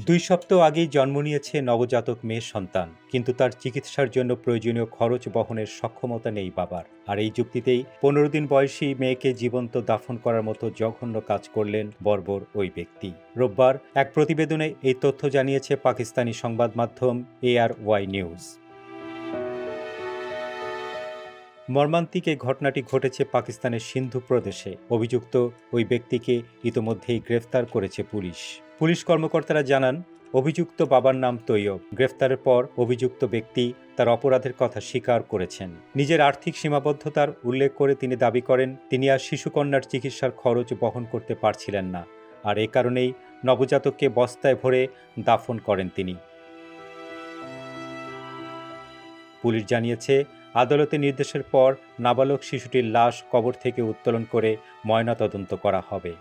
2 সপ্তাহ আগেই জন্ম নিয়েছে নবজাতক মেয়ে সন্তান, কিন্তু তার চিকিৎসার জন্য প্রয়োজনীয় খরচ বহনের সক্ষমতা নেই বাবার। আর এই যুক্তিতেই 15 দিন বয়সী মেয়েকে জীবন্ত দাফন করার মতো জঘন্য কাজ করলেন বর্বর ওই ব্যক্তি। রোববার এক প্রতিবেদনে এই তথ্য জানিয়েছে পাকিস্তানি সংবাদ মাধ্যম ARY নিউজ। মর্মান্তিক এই ঘটনাটি ঘটেছে পাকিস্তানের সিন্ধু প্রদেশে। অভিযুক্ত ওই ব্যক্তিকে ইতোমধ্যেই গ্রেফতার করেছে পুলিশ। পুলিশ কর্মকর্তারা জানান, অভিযুক্ত বাবার নাম তৈয়ব। গ্রেফতারের পর অভিযুক্ত ব্যক্তি তার অপরাধের কথা স্বীকার করেছেন। নিজের আর্থিক সীমাবদ্ধতার উল্লেখ করে তিনি দাবি করেন, তিনি আর শিশুকন্যার চিকিৎসার খরচ বহন করতে পারছিলেন না, আর এ কারণেই নবজাতককে বস্তায় ভরে দাফন করেন তিনি। পুলিশ জানিয়েছে, আদালতের নির্দেশের পর নাবালক শিশুটির লাশ কবর থেকে উত্তোলন করে ময়নাতদন্ত করা হবে।